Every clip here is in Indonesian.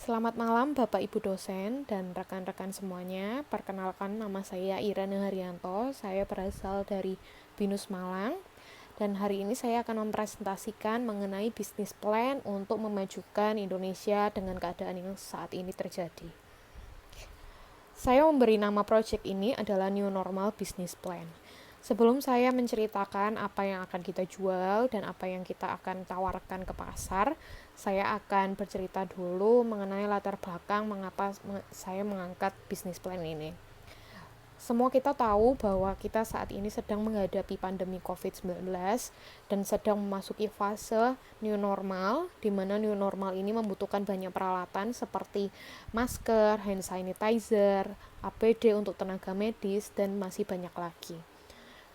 Selamat malam Bapak Ibu dosen dan rekan-rekan semuanya. Perkenalkan, nama saya Irene Haryanto. Saya berasal dari BINUS Malang. Dan hari ini saya akan mempresentasikan mengenai bisnis plan untuk memajukan Indonesia dengan keadaan yang saat ini terjadi. Saya memberi nama proyek ini adalah New Normal Business Plan. Sebelum saya menceritakan apa yang akan kita jual dan apa yang kita akan tawarkan ke pasar, saya akan bercerita dulu mengenai latar belakang mengapa saya mengangkat bisnis plan ini. Semua kita tahu bahwa kita saat ini sedang menghadapi pandemi COVID-19 dan sedang memasuki fase new normal, di mana new normal ini membutuhkan banyak peralatan seperti masker, hand sanitizer, APD untuk tenaga medis, dan masih banyak lagi.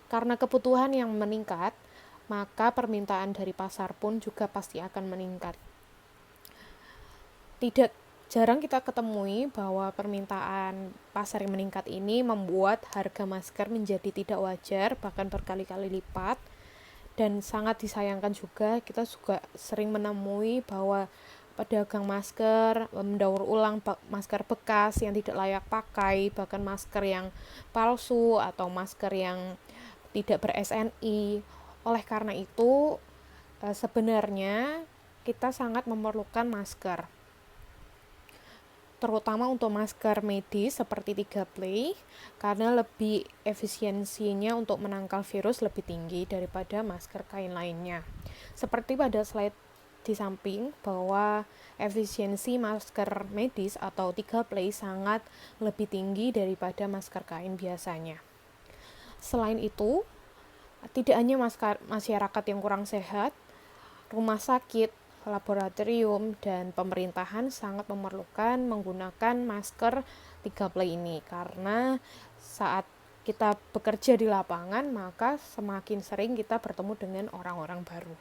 Karena kebutuhan yang meningkat, maka permintaan dari pasar pun juga pasti akan meningkat. Tidak jarang kita ketemui bahwa permintaan pasar yang meningkat ini membuat harga masker menjadi tidak wajar, bahkan berkali-kali lipat. Dan sangat disayangkan juga, kita juga sering menemui bahwa pedagang masker mendaur ulang masker bekas yang tidak layak pakai, bahkan masker yang palsu atau masker yang tidak ber-SNI. Oleh karena itu, sebenarnya kita sangat memerlukan masker, terutama untuk masker medis seperti 3-play, karena lebih efisiensinya untuk menangkal virus lebih tinggi daripada masker kain lainnya. Seperti pada slide di samping, bahwa efisiensi masker medis atau 3-play sangat lebih tinggi daripada masker kain biasanya. Selain itu, tidak hanya masyarakat yang kurang sehat, rumah sakit, laboratorium, dan pemerintahan sangat memerlukan menggunakan masker 3-play ini, karena saat kita bekerja di lapangan, maka semakin sering kita bertemu dengan orang-orang baru.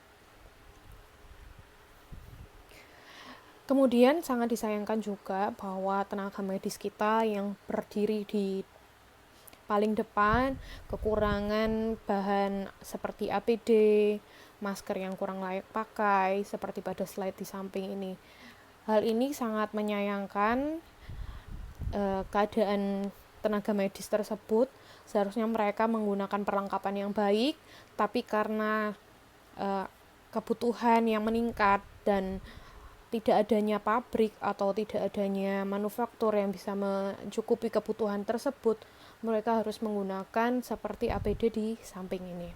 Kemudian sangat disayangkan juga bahwa tenaga medis kita yang berdiri di paling depan kekurangan bahan seperti APD, masker yang kurang layak pakai, seperti pada slide di samping ini. Hal ini sangat menyayangkan keadaan tenaga medis tersebut. Seharusnya mereka menggunakan perlengkapan yang baik, tapi karena kebutuhan yang meningkat dan tidak adanya pabrik atau tidak adanya manufaktur yang bisa mencukupi kebutuhan tersebut, mereka harus menggunakan seperti APD di samping ini.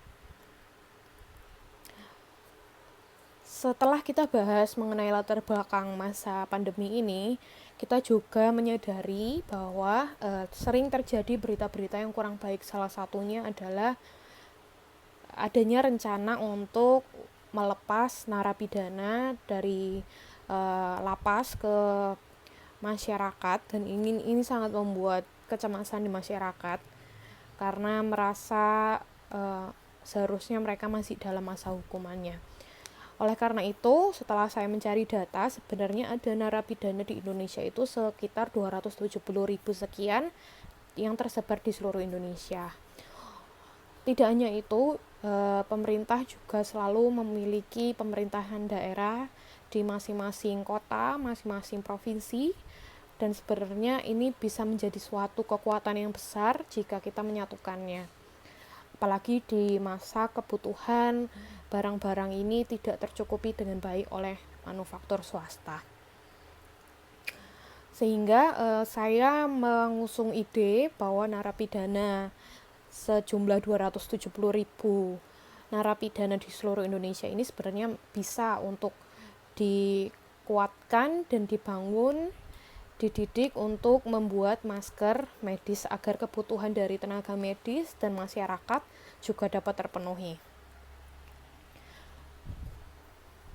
Setelah kita bahas mengenai latar belakang masa pandemi ini, kita juga menyadari bahwa sering terjadi berita-berita yang kurang baik. Salah satunya adalah adanya rencana untuk melepas narapidana dari lapas ke masyarakat, dan ini sangat membuat kecemasan di masyarakat karena merasa seharusnya mereka masih dalam masa hukumannya. Oleh karena itu, setelah saya mencari data, sebenarnya ada narapidana di Indonesia itu sekitar 270.000 sekian yang tersebar di seluruh Indonesia. Tidak hanya itu, pemerintah juga selalu memiliki pemerintahan daerah di masing-masing kota, masing-masing provinsi, dan sebenarnya ini bisa menjadi suatu kekuatan yang besar jika kita menyatukannya. Apalagi di masa kebutuhan barang-barang ini tidak tercukupi dengan baik oleh manufaktur swasta. Sehingga saya mengusung ide bahwa narapidana sejumlah 270.000 narapidana di seluruh Indonesia ini sebenarnya bisa untuk dikuatkan dan dibangun, dididik untuk membuat masker medis agar kebutuhan dari tenaga medis dan masyarakat juga dapat terpenuhi.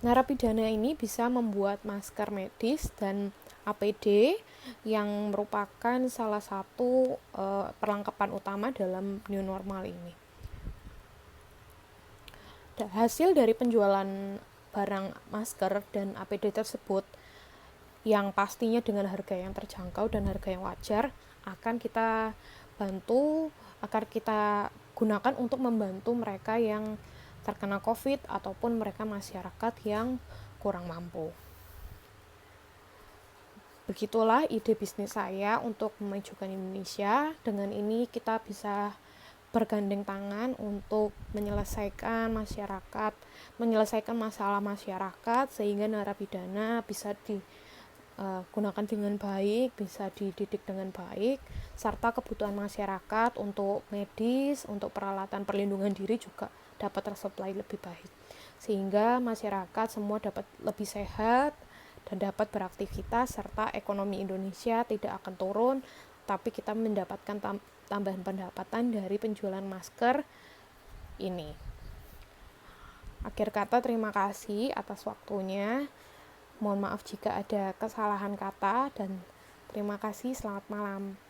Narapidana ini bisa membuat masker medis dan APD yang merupakan salah satu perlengkapan utama dalam new normal ini. Hasil dari penjualan barang masker dan APD tersebut, yang pastinya dengan harga yang terjangkau dan harga yang wajar, akan kita bantu, akan kita gunakan untuk membantu mereka yang terkena COVID ataupun mereka masyarakat yang kurang mampu. Begitulah ide bisnis saya untuk memajukan Indonesia. Dengan ini kita bisa bergandeng tangan untuk menyelesaikan masalah masyarakat sehingga narapidana bisa digunakan dengan baik, bisa dididik dengan baik, serta kebutuhan masyarakat untuk medis, untuk peralatan perlindungan diri juga dapat tersuplai lebih baik. Sehingga masyarakat semua dapat lebih sehat dan dapat beraktivitas, serta ekonomi Indonesia tidak akan turun, tapi kita mendapatkan tambahan pendapatan dari penjualan masker ini. Akhir kata, terima kasih atas waktunya. Mohon maaf jika ada kesalahan kata dan terima kasih. Selamat malam.